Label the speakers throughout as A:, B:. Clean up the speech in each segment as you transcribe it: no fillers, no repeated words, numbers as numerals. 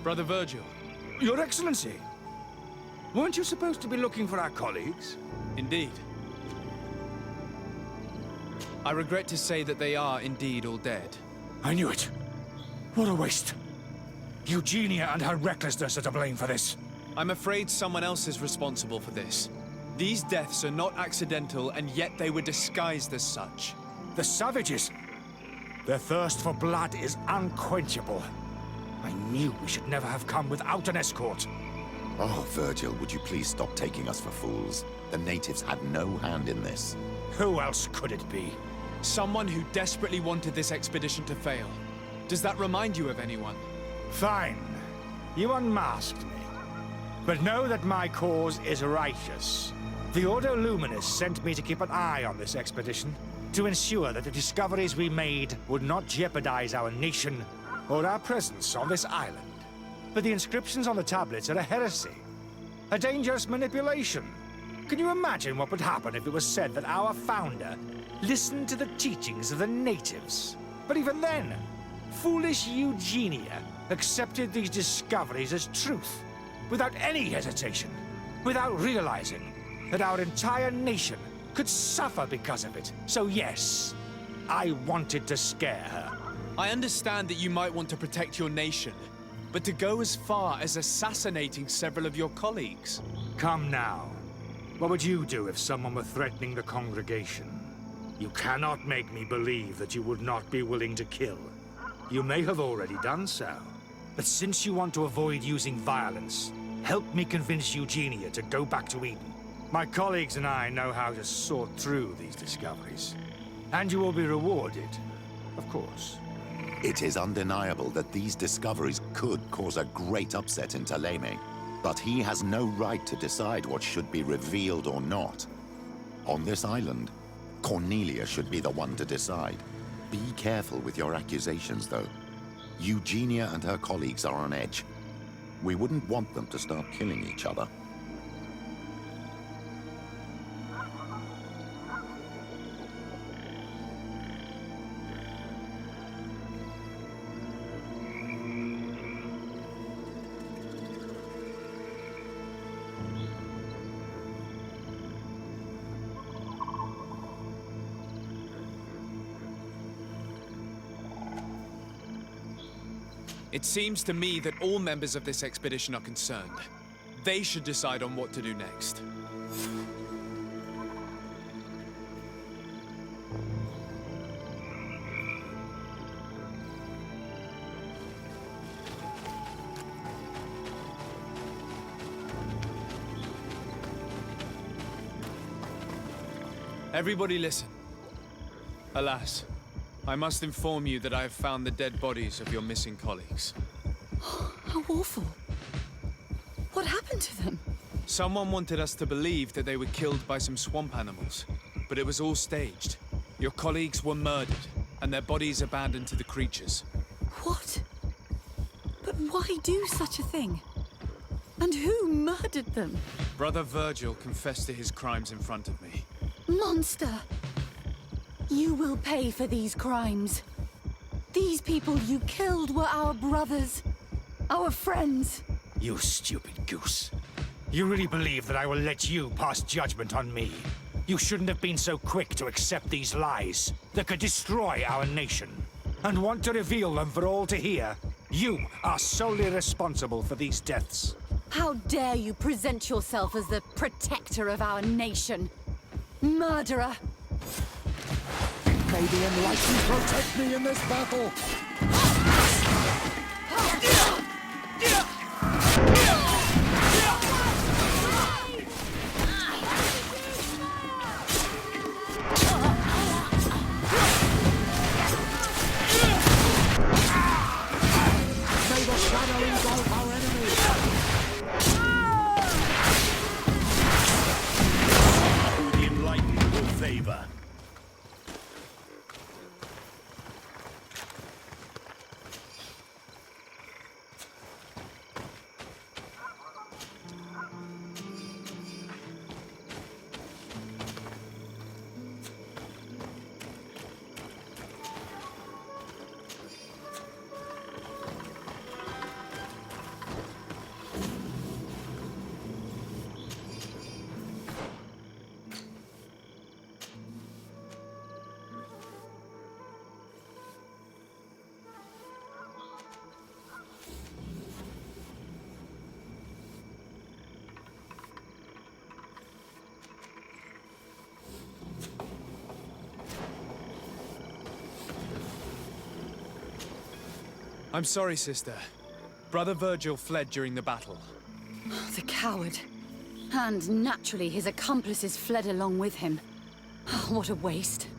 A: Brother Virgil.
B: Your Excellency! Weren't you supposed to be looking for our colleagues?
A: Indeed. I regret to say that they are indeed all dead.
B: I knew it. What a waste. Eugenia and her recklessness are to blame for this.
A: I'm afraid someone else is responsible for this. These deaths are not accidental, and yet they were disguised as such.
B: The savages. Their thirst for blood is unquenchable. I knew we should never have come without an escort.
C: Oh, Virgil, would you please stop taking us for fools? The natives had no hand in this.
B: Who else could it be?
A: Someone who desperately wanted this expedition to fail. Does that remind you of anyone?
B: Fine. You unmasked me. But know that my cause is righteous. The Ordo Luminous sent me to keep an eye on this expedition, to ensure that the discoveries we made would not jeopardize our nation or our presence on this island. But the inscriptions on the tablets are a heresy. A dangerous manipulation. Can you imagine what would happen if it was said that our founder listened to the teachings of the natives? But even then, foolish Eugenia accepted these discoveries as truth, without any hesitation, without realizing that our entire nation could suffer because of it. So yes, I wanted to scare her.
A: I understand that you might want to protect your nation, but to go as far as assassinating several of your colleagues?
B: Come now. What would you do if someone were threatening the congregation? You cannot make me believe that you would not be willing to kill. You may have already done so. But since you want to avoid using violence, help me convince Eugenia to go back to Eden. My colleagues and I know how to sort through these discoveries. And you will be rewarded, of course.
C: It is undeniable that these discoveries could cause a great upset in Taleme. But he has no right to decide what should be revealed or not. On this island, Cornelia should be the one to decide. Be careful with your accusations, though. Eugenia and her colleagues are on edge. We wouldn't want them to start killing each other.
A: It seems to me that all members of this expedition are concerned. They should decide on what to do next. Everybody listen. Alas, I must inform you that I have found the dead bodies of your missing colleagues.
D: How awful. What happened to them?
A: Someone wanted us to believe that they were killed by some swamp animals, but it was all staged. Your colleagues were murdered, and their bodies abandoned to the creatures.
D: What? But why do such a thing? And who murdered them?
A: Brother Virgil confessed to his crimes in front of me.
D: Monster! You will pay for these crimes. These people you killed were our brothers. Our friends.
B: You stupid goose. You really believe that I will let you pass judgment on me? You shouldn't have been so quick to accept these lies that could destroy our nation. And want to reveal them for all to hear. You are solely responsible for these deaths.
D: How dare you present yourself as the protector of our nation? Murderer!
C: May the Enlightened protect me in this battle! May the shadow engulf our enemies!
B: Who the Enlightened will favor.
A: I'm sorry, sister. Brother Virgil fled during the battle.
D: The coward. And naturally, his accomplices fled along with him. What a waste.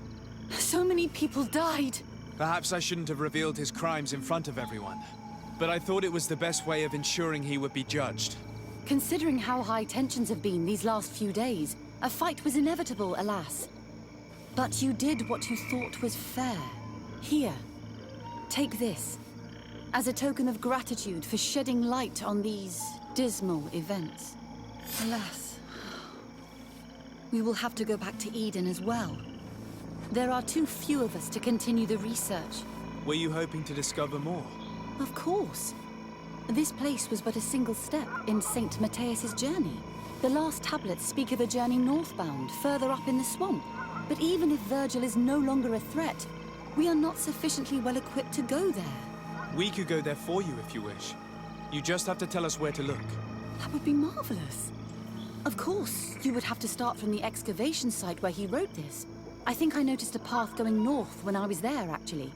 D: So many people died.
A: Perhaps I shouldn't have revealed his crimes in front of everyone. But I thought it was the best way of ensuring he would be judged.
D: Considering how high tensions have been these last few days, a fight was inevitable, alas. But you did what you thought was fair. Here, take this. As a token of gratitude for shedding light on these dismal events. Alas, we will have to go back to Eden as well. There are too few of us to continue the research.
A: Were you hoping to discover more?
D: Of course. This place was but a single step in St. Matthias's journey. The last tablets speak of a journey northbound, further up in the swamp. But even if Virgil is no longer a threat, we are not sufficiently well equipped to go there.
A: We could go there for you if you wish. You just have to tell us where to look.
D: That would be marvelous. Of course, you would have to start from the excavation site where he wrote this. I think I noticed a path going north when I was there, actually.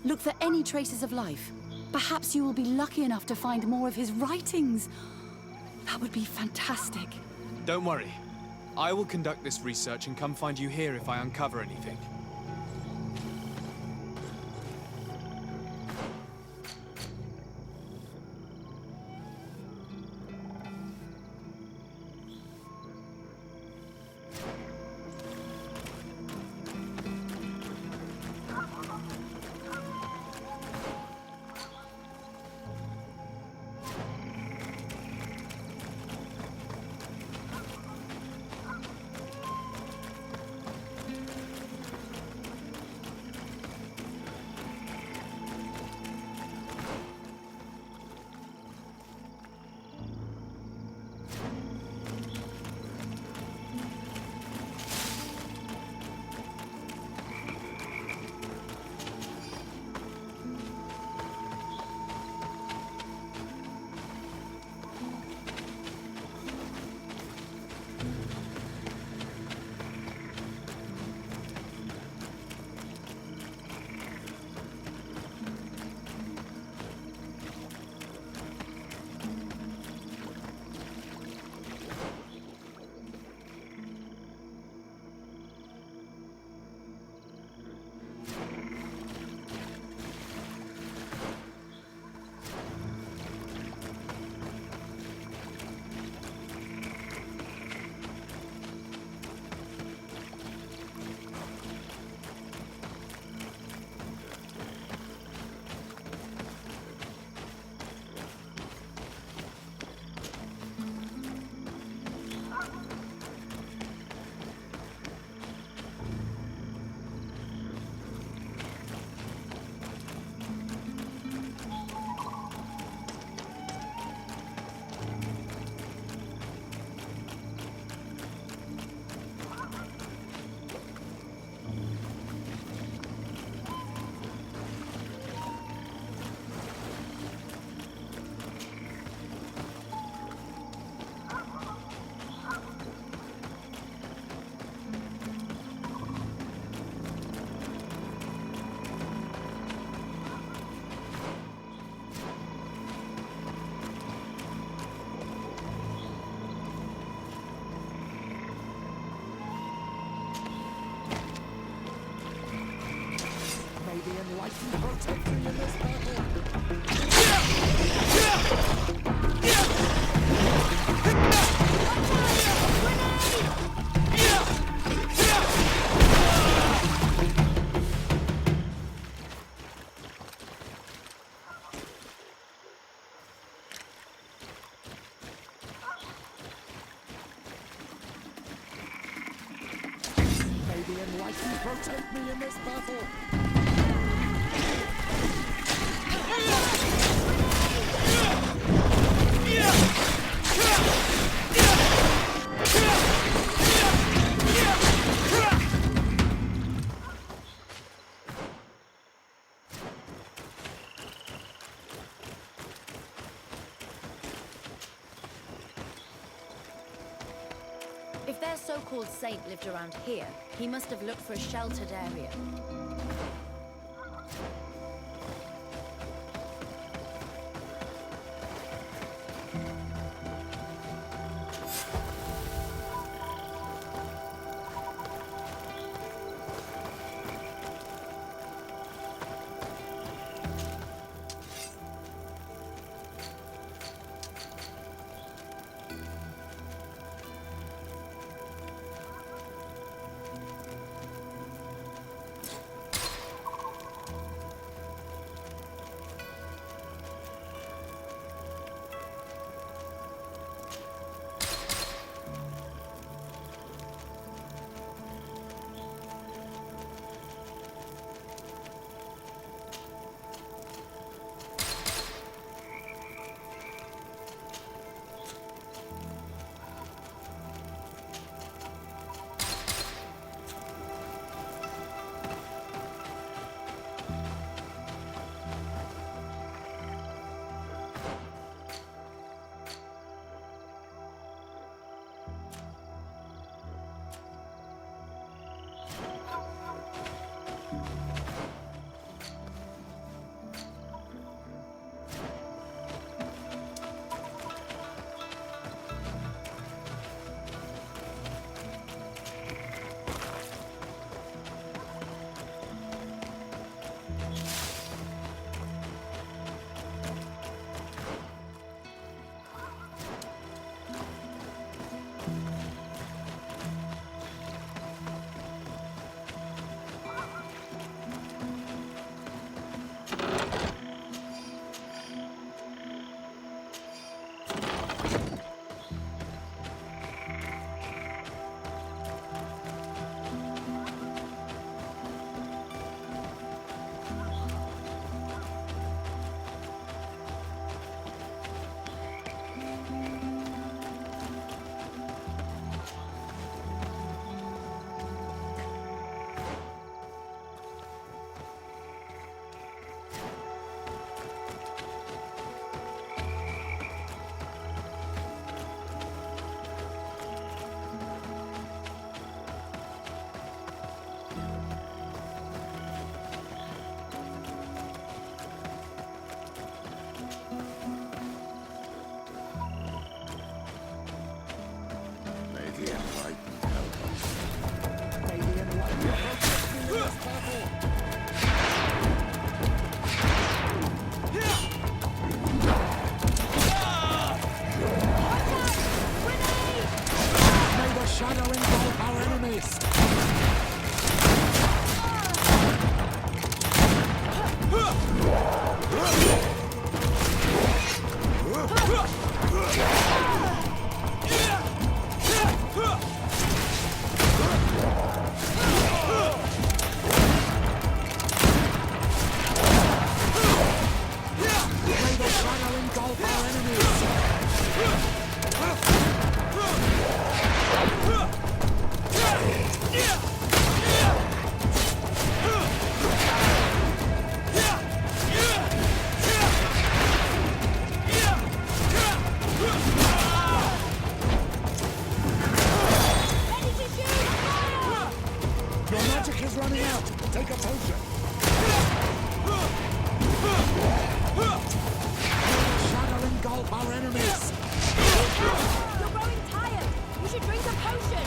D: Look for any traces of life. Perhaps you will be lucky enough to find more of his writings. That would be fantastic.
A: Don't worry. I will conduct this research and come find you here if I uncover anything.
E: The enlightened protect me in this battle. May the enlightened protect me in this battle.
F: If their so-called saint lived around here, he must have looked for a sheltered area.
C: May the enlightened help us.
E: May the enlightened protect me in this battle. May the shadow engulf our enemies. May the shadow engulf our enemies. Your magic is running out. Take a potion. Shadow engulf our enemies.
F: You're growing tired. You should drink a potion.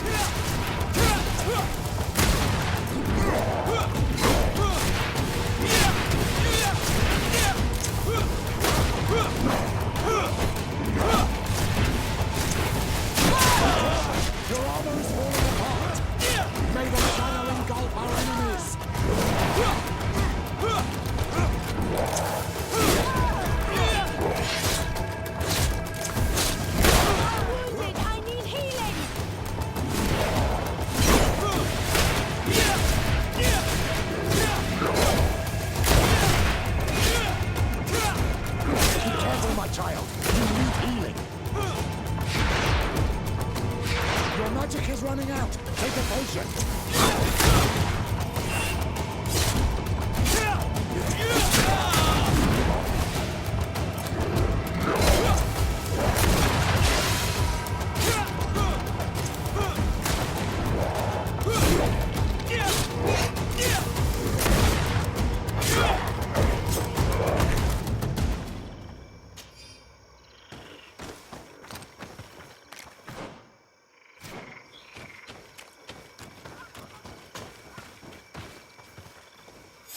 E: Your armor is falling apart. May the shadow engulf our enemies.
F: I'm wounded. I need healing.
E: Be careful, my child. You need healing. Your magic is running out. Take a potion.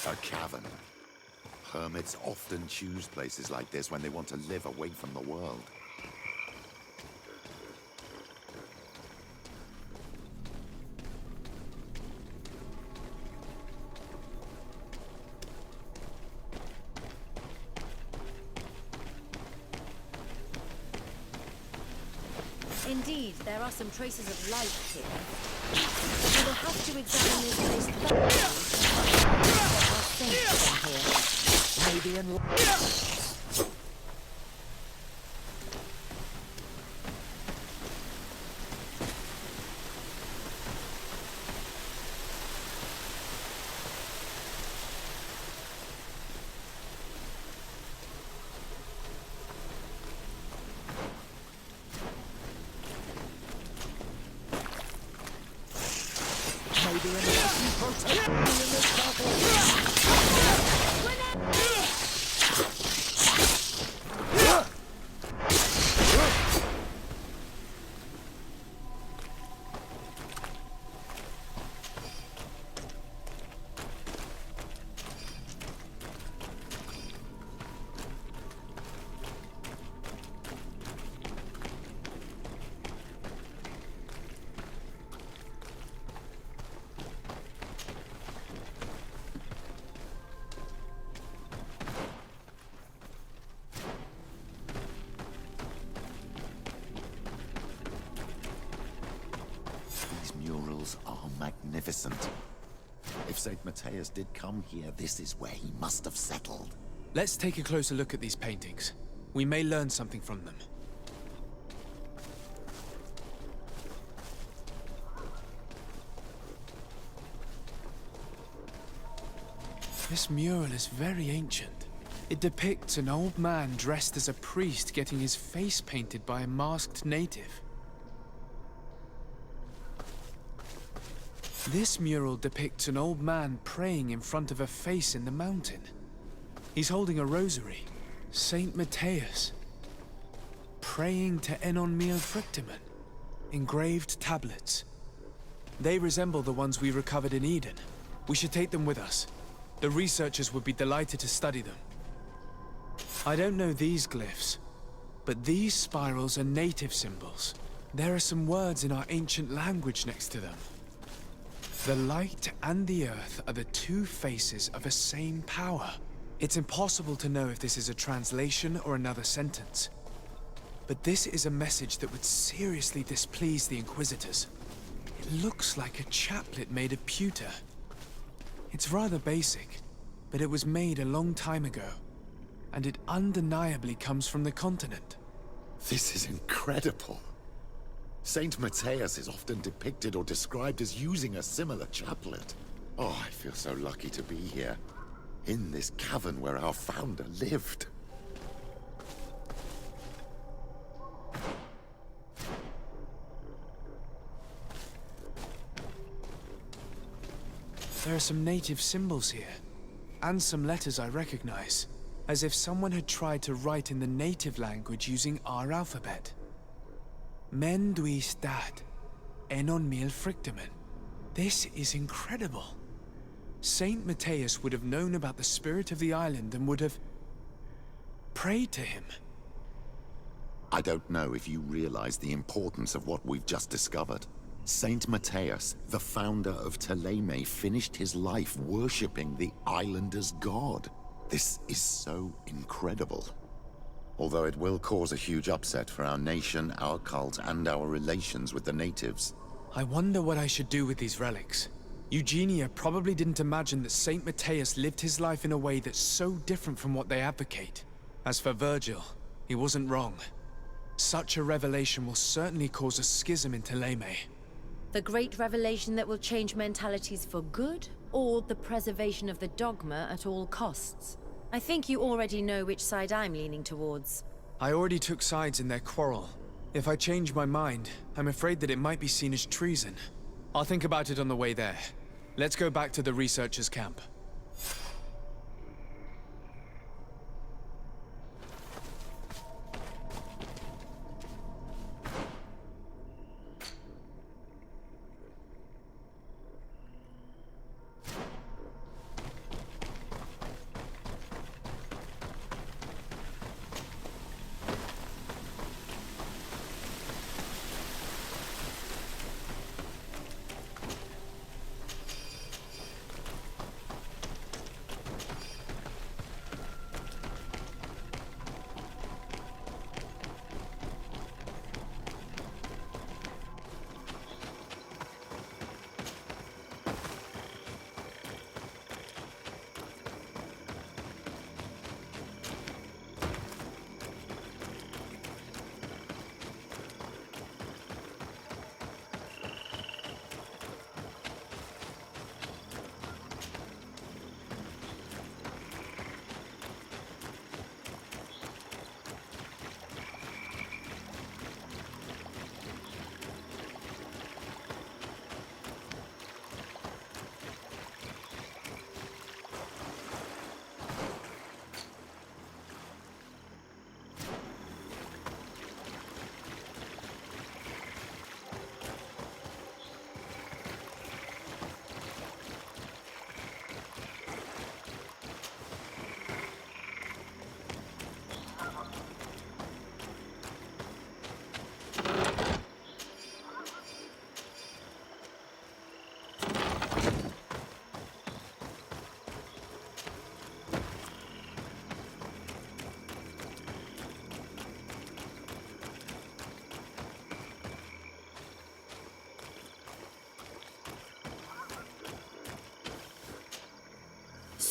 C: A cavern. Hermits often choose places like this when they want to live away from the world.
F: Indeed, there are some traces of life here. But we will have to examine this place thoroughly. There are saints down here.
E: May the enlightened... protect me in this battle.
C: temples are magnificent. If St. Matthias did come here, this is where he must have settled.
A: Let's take a closer look at these paintings. We may learn something from them. This mural is very ancient. It depicts an old man dressed as a priest getting his face painted by a masked native. This mural depicts an old man praying in front of a face in the mountain. He's holding a rosary. Saint Matthias. Praying to Enon Mil Frictimen. Engraved tablets. They resemble the ones we recovered in Eden. We should take them with us. The researchers would be delighted to study them. I don't know these glyphs, but these spirals are native symbols. There are some words in our ancient language next to them. The light and the earth are the two faces of a same power. It's impossible to know if this is a translation or another sentence. But this is a message that would seriously displease the Inquisitors. It looks like a chaplet made of pewter. It's rather basic, but it was made a long time ago, and it undeniably comes from the continent.
C: This is incredible. Saint Matthias is often depicted or described as using a similar chaplet. Oh, I feel so lucky to be here, in this cavern where our founder lived.
A: There are some native symbols here, and some letters I recognize, as if someone had tried to write in the native language using our alphabet. Men duis dat, Enon Mil Frictimen. This is incredible. Saint Matthias would have known about the spirit of the island and would have prayed to him.
C: I don't know if you realize the importance of what we've just discovered. Saint Matthias, the founder of Thélème, finished his life worshipping the islanders' god. This is so incredible. Although it will cause a huge upset for our nation, our cult, and our relations with the natives.
A: I wonder what I should do with these relics. Eugenia probably didn't imagine that Saint Matthias lived his life in a way that's so different from what they advocate. As for Virgil, he wasn't wrong. Such a revelation will certainly cause a schism in Thélème.
F: The great revelation that will change mentalities for good, or the preservation of the dogma at all costs? I think you already know which side I'm leaning towards.
A: I already took sides in their quarrel. If I change my mind, I'm afraid that it might be seen as treason. I'll think about it on the way there. Let's go back to the researchers' camp.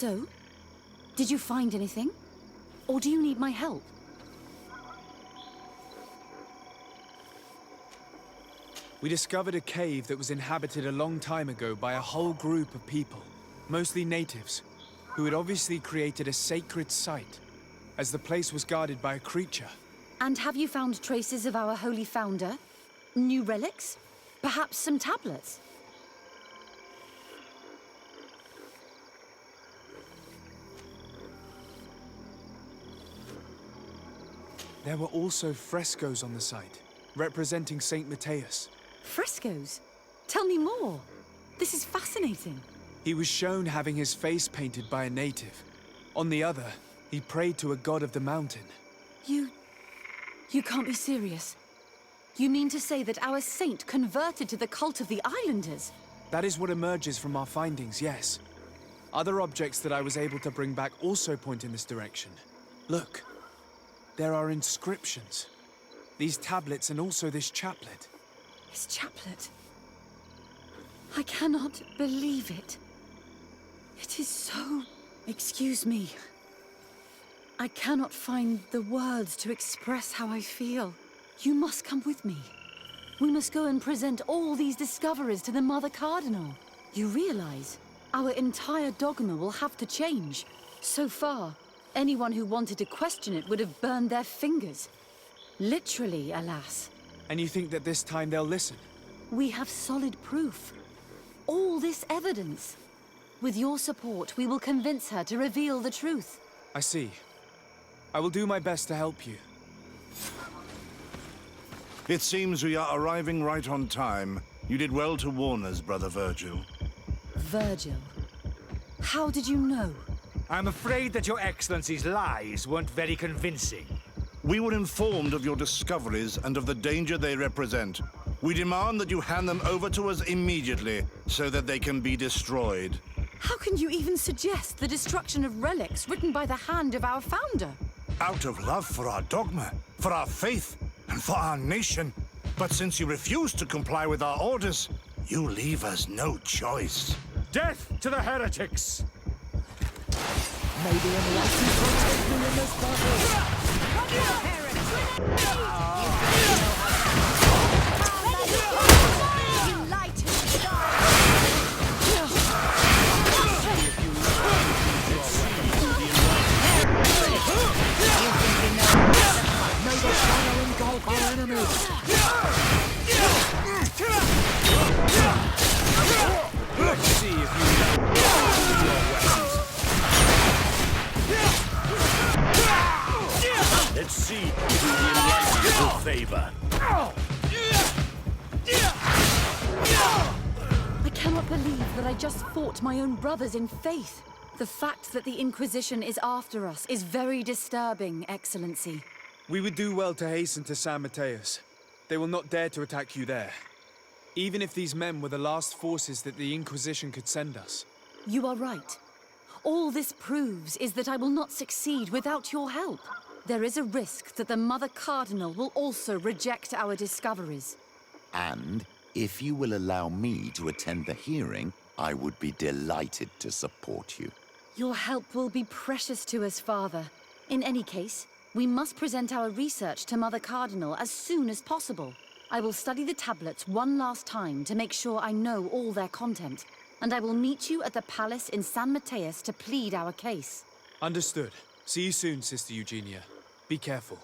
D: So, did you find anything? Or do you need my help?
A: We discovered a cave that was inhabited a long time ago by a whole group of people, mostly natives, who had obviously created a sacred site, as the place was guarded by a creature.
D: And have you found traces of our holy founder? New relics? Perhaps some tablets?
A: There were also frescoes on the site, representing Saint Matthias.
D: Frescoes? Tell me more. This is fascinating.
A: He was shown having his face painted by a native. On the other, he prayed to a god of the mountain.
D: You can't be serious. You mean to say that our saint converted to the cult of the islanders?
A: That is what emerges from our findings, yes. Other objects that I was able to bring back also point in this direction. Look, there are inscriptions. These tablets and also this chaplet.
D: His chaplet. I cannot believe it. It is so... Excuse me. I cannot find the words to express how I feel. You must come with me. We must go and present all these discoveries to the Mother Cardinal. You realize our entire dogma will have to change. So far, anyone who wanted to question it would have burned their fingers. Literally, alas.
A: And you think that this time they'll listen?
D: We have solid proof. All this evidence. With your support, we will convince her to reveal the truth.
A: I see. I will do my best to help you.
G: It seems we are arriving right on time. You did well to warn us, Brother Virgil.
D: Virgil. How did you know?
B: I'm afraid that Your Excellency's lies weren't very convincing.
G: We were informed of your discoveries and of the danger they represent. We demand that you hand them over to us immediately, so that they can be destroyed.
D: How can you even suggest the destruction of relics written by the hand of our founder?
G: Out of love for our dogma, for our faith, and for our nation. But since you refuse to comply with our orders, you leave us no choice.
B: Death to the heretics!
E: Maybe enlightened will take me in this battle.
F: You light in the dark!
E: May the fire engulf our enemies.
A: Let's see if you know your weapons.
H: Let's see who the enlightened will favor.
D: I cannot believe that I just fought my own brothers in faith. The fact that the Inquisition is after us is very disturbing, Excellency.
A: We would do well to hasten to San Matthias. They will not dare to attack you there. Even if these men were the last forces that the Inquisition could send us.
D: You are right. All this proves is that I will not succeed without your help. There is a risk that the Mother Cardinal will also reject our discoveries.
C: And if you will allow me to attend the hearing, I would be delighted to support you.
D: Your help will be precious to us, Father. In any case, we must present our research to Mother Cardinal as soon as possible. I will study the tablets one last time to make sure I know all their content. And I will meet you at the palace in San Matthias to plead our case.
A: Understood. See you soon, Sister Eugenia. Be careful.